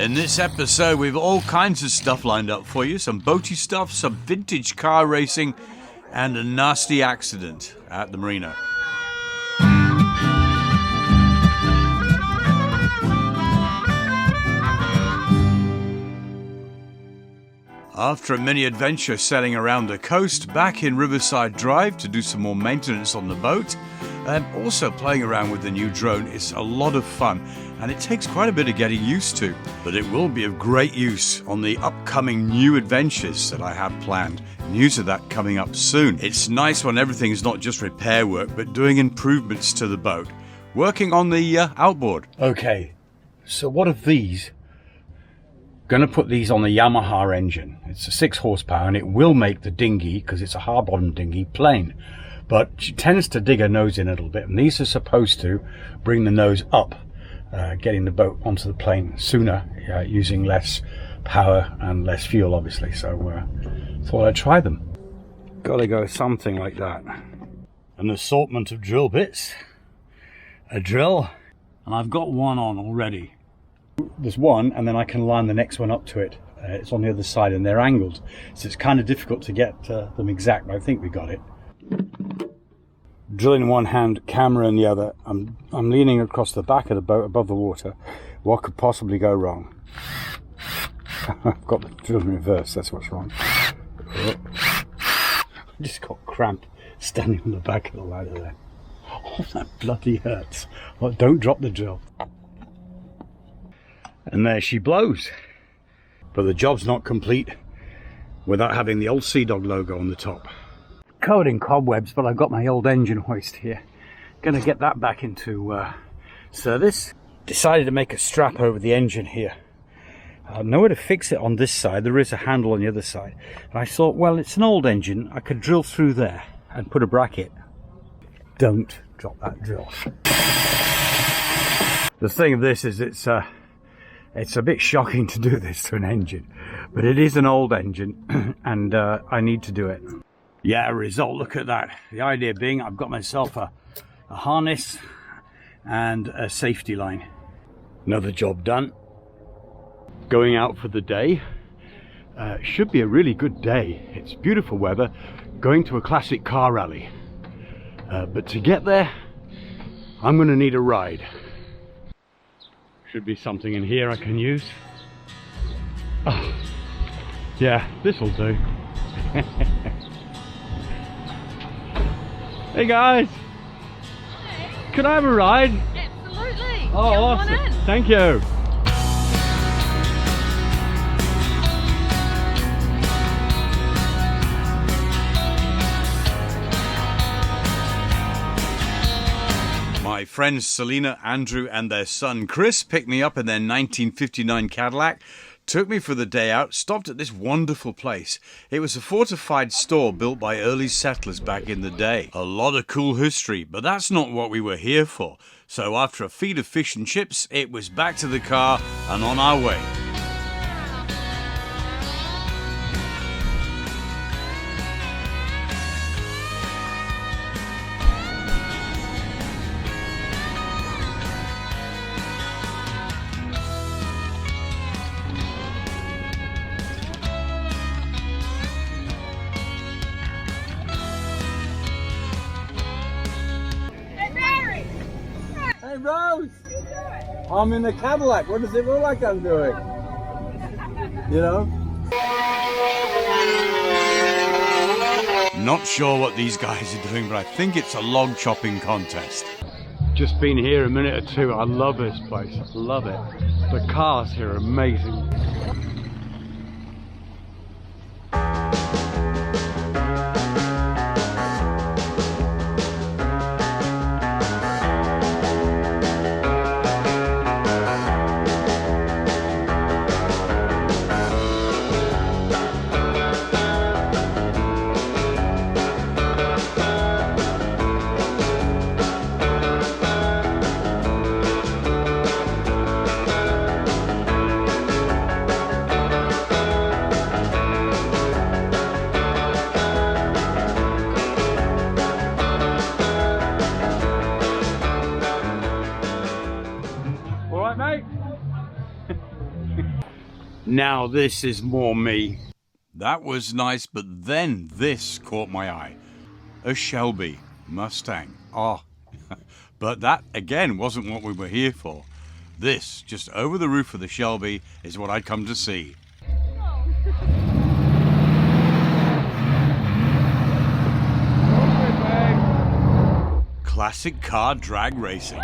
In this episode, we've all kinds of stuff lined up for you. Some boaty stuff, some vintage car racing, and a nasty accident at the marina. After a mini adventure sailing around the coast, back in Riverside Drive to do some more maintenance on the boat, and also playing around with the new drone is a lot of fun, and it takes quite a bit of getting used to, but it will be of great use on the upcoming new adventures that I have planned. News of that coming up soon. It's nice when everything is not just repair work, but doing improvements to the boat, working on the outboard. Okay, so what of these? Going to put these on the Yamaha engine. It's a 6 horsepower and it will make the dinghy, because it's a hard bottom dinghy, plain. But she tends to dig her nose in a little bit, and these are supposed to bring the nose up, getting the boat onto the plane sooner, using less power and less fuel, obviously. So thought I'd try them. Got to go something like that. An assortment of drill bits, a drill, and I've got one on already. There's one, and then I can line the next one up to it. It's on the other side and they're angled, so it's kind of difficult to get them exact, but I think we got it. Drill in one hand, camera in the other. I'm leaning across the back of the boat above the water. What could possibly go wrong? I've got the drill in reverse, that's what's wrong. I just got cramped standing on the back of the ladder there. Oh, that bloody hurts. Well, don't drop the drill. And there she blows. But the job's not complete without having the old Sea Dog logo on the top. Covered in cobwebs, but I've got my old engine hoist here. Gonna get that back into service. Decided to make a strap over the engine here. Nowhere to fix it on this side. There is a handle on the other side. And I thought, well, it's an old engine. I could drill through there and put a bracket. Don't drop that drill. The thing of this is it's a bit shocking to do this to an engine, but it is an old engine and I need to do it. Yeah, result, look at that. The idea being I've got myself a harness and a safety line. Another job done. Going out for the day. Should be a really good day. It's beautiful weather. Going to a classic car rally. But to get there, I'm going to need a ride. Should be something in here I can use. Oh, yeah, this'll do. Hey guys! Hey. Can I have a ride? Absolutely! Oh, awesome! Thank you! My friends Selena, Andrew and their son Chris picked me up in their 1959 Cadillac, took me for the day out, stopped at this wonderful place. It was a fortified store built by early settlers back in the day. A lot of cool history, but that's not what we were here for. So after a feed of fish and chips, it was back to the car and on our way. Hey Rose! I'm in the Cadillac. What does it look like I'm doing? You know? Not sure what these guys are doing, but I think it's a log chopping contest. Just been here a minute or two. I love this place. I love it. The cars here are amazing. Now this is more me. That was nice, but then this caught my eye. A Shelby Mustang. Oh, but that again wasn't what we were here for. This, just over the roof of the Shelby, is what I'd come to see. Classic car drag racing.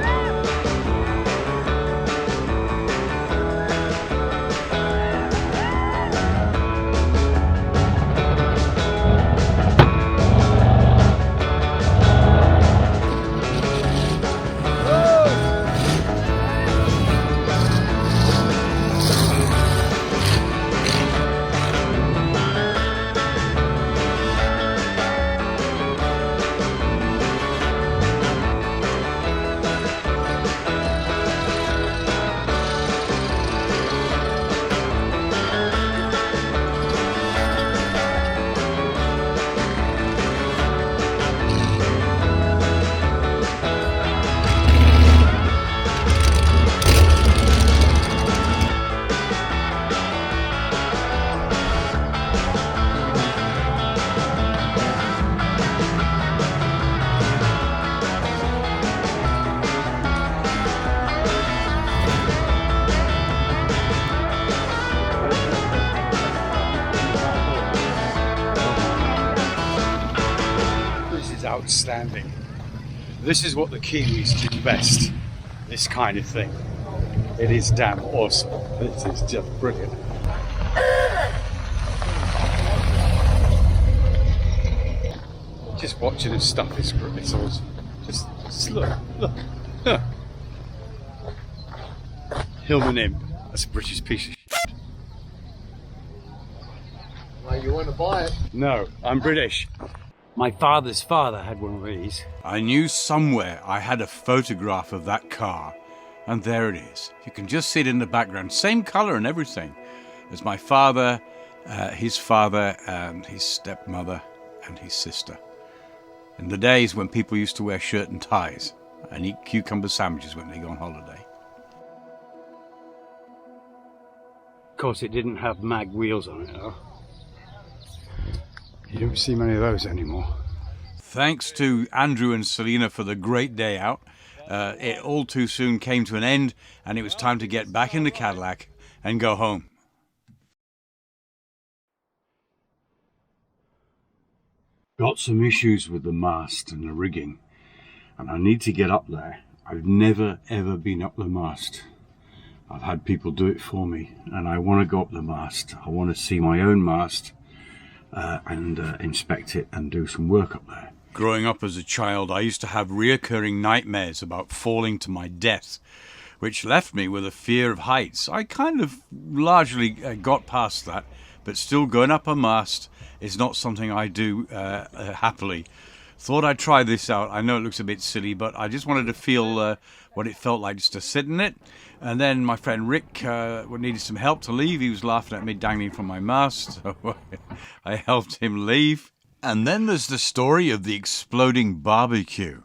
Outstanding. This is what the Kiwis do best. This kind of thing. It is damn awesome. This is just brilliant. Just watching this stuff is great. It's awesome. Just look. Huh. Hillman Imp. That's a British piece of shit. Well, you want to buy it? No, I'm British. My father's father had one of these. I knew somewhere I had a photograph of that car, and there it is. You can just see it in the background, same color and everything as my father, his father, and his stepmother, and his sister. In the days when people used to wear shirt and ties and eat cucumber sandwiches when they go on holiday. Of course, it didn't have mag wheels on it, though. You don't see many of those anymore. Thanks to Andrew and Selena for the great day out. It all too soon came to an end, and it was time to get back in the Cadillac and go home. Got some issues with the mast and the rigging, and I need to get up there. I've never ever been up the mast. I've had people do it for me, and I want to go up the mast. I want to see my own mast. And inspect it and do some work up there. Growing up as a child, I used to have reoccurring nightmares about falling to my death, which left me with a fear of heights. I kind of largely got past that, but still going up a mast is not something I do happily. Thought I'd try this out. I know it looks a bit silly, but I just wanted to feel what it felt like just to sit in it. And then my friend Rick needed some help to leave. He was laughing at me dangling from my mast, so I helped him leave. And then there's the story of the exploding barbecue.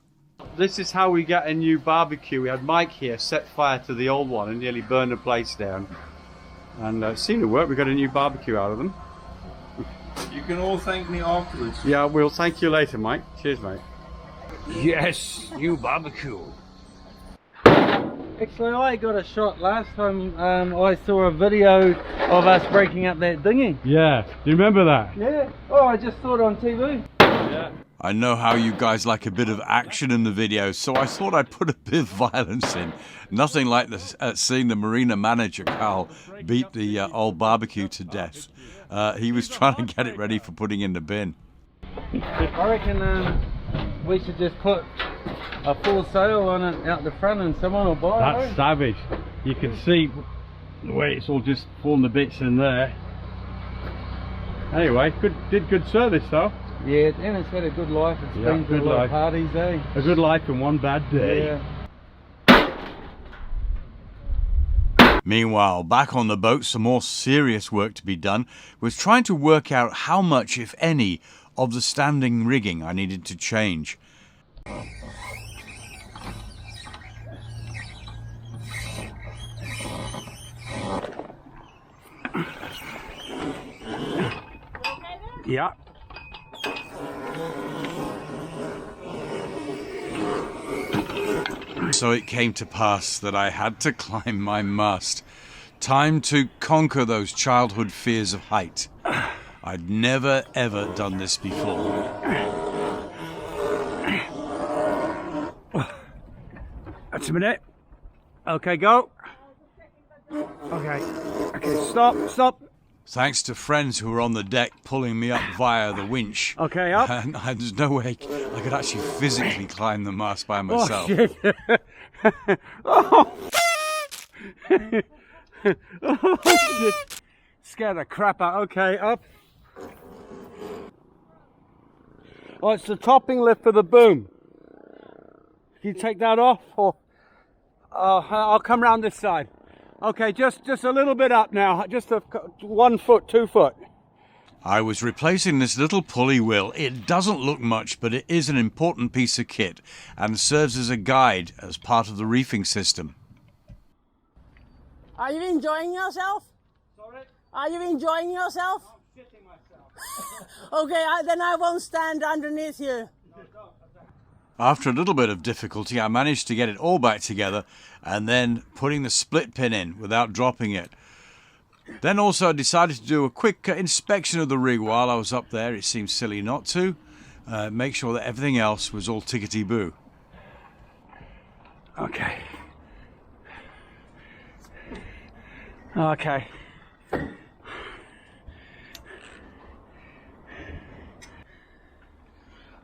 This is how we got a new barbecue. We had Mike here set fire to the old one and nearly burned the place down. And it seemed to work. We got a new barbecue out of them. You can all thank me afterwards. Yeah, we'll thank you later, Mike. Cheers, mate. Yes, new barbecue. Actually, I got a shot last time. I saw a video of us breaking up that dinghy. Yeah, do you remember that? Yeah. Oh, I just saw it on TV. Yeah. I know how you guys like a bit of action in the video, so I thought I'd put a bit of violence in. Nothing like seeing the marina manager, Carl, beat the old barbecue to death. He was trying to get it ready for putting in the bin. I reckon we should just put a full sail on it out the front and someone will buy it. That's savage. You can see the way it's all just formed the bits in there. Anyway, did good service though. Yeah, and it's had a good life. It's been through a lot of parties, eh? A good life in one bad day. Yeah. Meanwhile, back on the boat, some more serious work to be done was trying to work out how much, if any, of the standing rigging I needed to change. Yeah. So it came to pass that I had to climb my mast. Time to conquer those childhood fears of height. I'd never ever done this before. That's a minute. Okay, go. Okay, stop. Thanks to friends who were on the deck pulling me up via the winch. Okay, up. And there's no way I could actually physically climb the mast by myself. Oh, shit. Oh. Oh, shit. Scared the crap out. Okay, up. Oh, it's the topping lift for the boom. Can you take that off? Or I'll come round this side. Okay, just a little bit up now. Just 1 foot, 2 foot. I was replacing this little pulley wheel. It doesn't look much, but it is an important piece of kit and serves as a guide as part of the reefing system. Are you enjoying yourself? Sorry? Are you enjoying yourself? I'm shitting myself. Okay, then I won't stand underneath you. After a little bit of difficulty, I managed to get it all back together and then putting the split pin in without dropping it. Then also I decided to do a quick inspection of the rig while I was up there. It seemed silly not to. Make sure that everything else was all tickety-boo. Okay. Okay.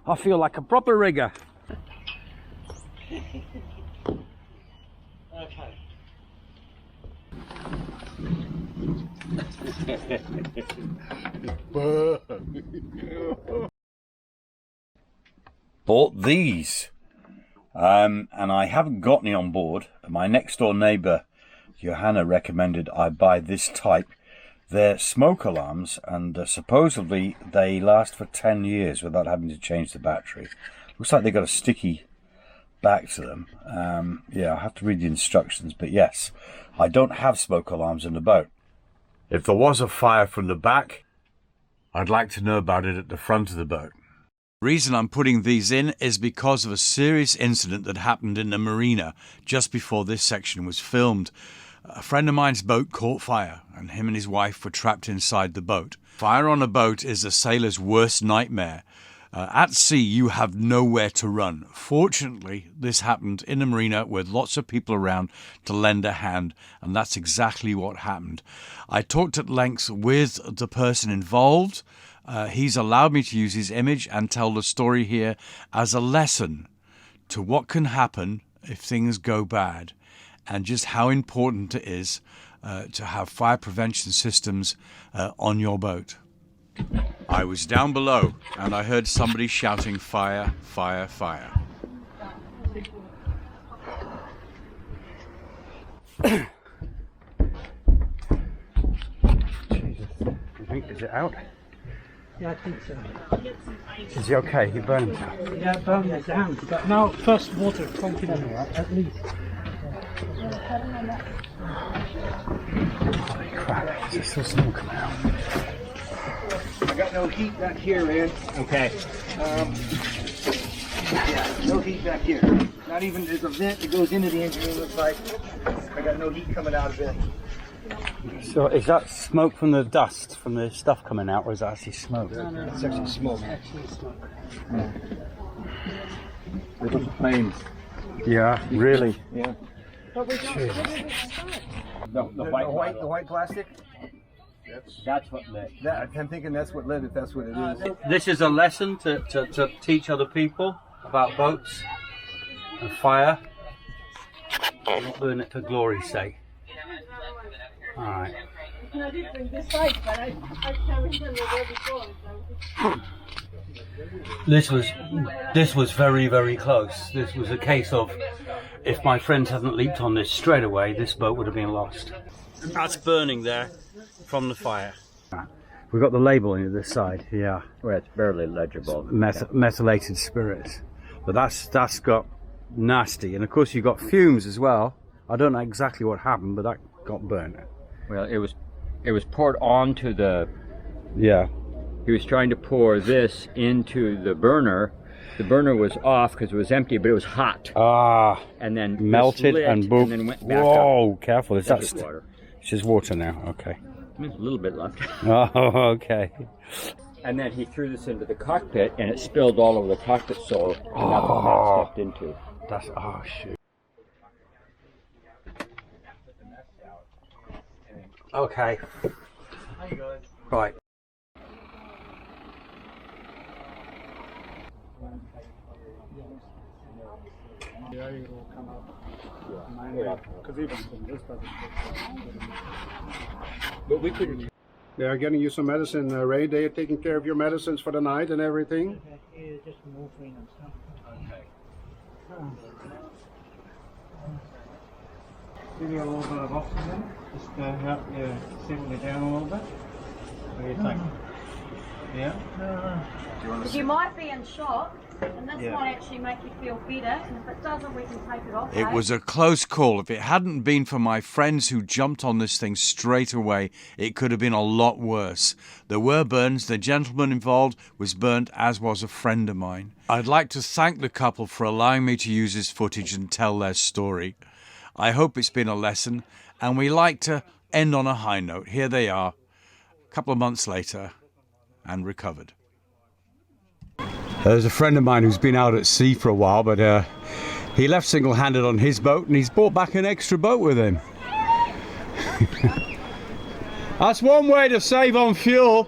I feel like a proper rigger. Okay. Bought these. And I haven't got any on board. My next door neighbour, Johanna, recommended I buy this type. They're smoke alarms, and supposedly they last for 10 years without having to change the battery. Looks like they've got a sticky back to them. Yeah, I'll have to read the instructions, but yes, I don't have smoke alarms in the boat. If there was a fire from the back, I'd like to know about it at the front of the boat. The reason I'm putting these in is because of a serious incident that happened in the marina just before this section was filmed. A friend of mine's boat caught fire, and him and his wife were trapped inside the boat. Fire on a boat is a sailor's worst nightmare. At sea, you have nowhere to run. Fortunately, this happened in a marina with lots of people around to lend a hand, and that's exactly what happened. I talked at length with the person involved. He's allowed me to use his image and tell the story here as a lesson to what can happen if things go bad, and just how important it is to have fire prevention systems on your boat. I was down below and I heard somebody shouting, "Fire, fire, fire." Is it out? Yeah, I think so. Is he okay? He burned himself. Yeah, burn his hand. But now, first water, 20 minutes at least. Holy crap, there's still smoke coming out. I got no heat back here, man. Okay. Yeah, no heat back here. Not even, there's a vent that goes into the engine room, looks like. I got no heat coming out of it. So is that smoke from the dust, from the stuff coming out, or is that actually smoke? No. It's actually smoke. Actually smoke. Little flames. Yeah, really? Yeah. But we got The white plastic? That's what lit. I'm thinking that's what lit it, that's what it is. This is a lesson to teach other people about boats and fire. I'm not doing it for glory's sake. Alright. I did bring this side, but I can't remember where we go. This was very, very close. This was a case of, if my friends hadn't leaped on this straight away, this boat would have been lost. That's burning there from the fire. We've got the label on this side, yeah. Well, it's barely legible. Methylated spirits. But that's got nasty. And of course you've got fumes as well. I don't know exactly what happened, but that got burnt. Well, it was poured onto the Yeah. he was trying to pour this into the burner. The burner was off because it was empty, but it was hot. Ah, and then melted lit and boom. and then went back Whoa, up. careful. Is That's that just water. It's just water now. Okay. There's a little bit left. Oh, okay. And then he threw this into the cockpit, and it spilled all over the cockpit sole, and that's what Matt stepped into. That's oh shoot. Okay. Right. But we couldn't. They are getting you some medicine, Ray. They are taking care of your medicines for the night and everything. Just morphine and stuff. Give you a little bit of oxygen, just to help you settle you down a little bit. What do you think? Yeah? Because you might be in shock, and this might actually make you feel better, and if it doesn't, we can take it off. It was a close call. If it hadn't been for my friends who jumped on this thing straight away, it could have been a lot worse. There were burns. The gentleman involved was burnt, as was a friend of mine. I'd like to thank the couple for allowing me to use this footage and tell their story. I hope it's been a lesson, and we like to end on a high note. Here they are, a couple of months later, and recovered. There's a friend of mine who's been out at sea for a while, but he left single-handed on his boat, and he's brought back an extra boat with him. That's one way to save on fuel.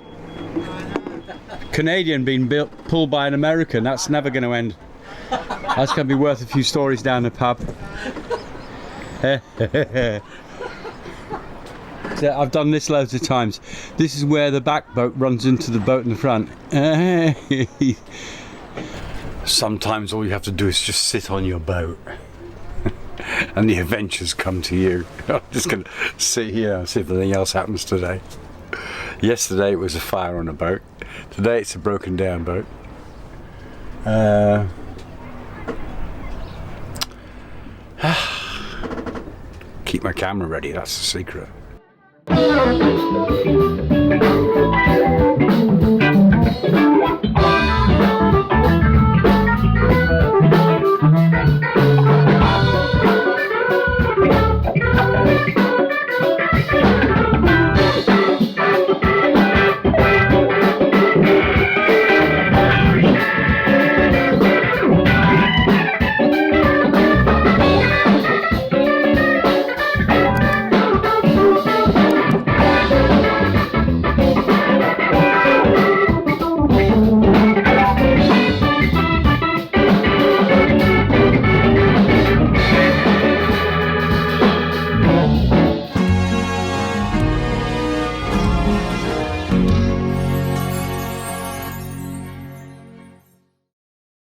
Canadian being pulled by an American, that's never going to end. That's going to be worth a few stories down the pub. So I've done this loads of times. This is where the back boat runs into the boat in the front. Sometimes all you have to do is just sit on your boat and the adventures come to you. I'm just going to sit here and see if anything else happens today. Yesterday it was a fire on a boat. Today it's a broken down boat. Keep my camera ready, that's the secret.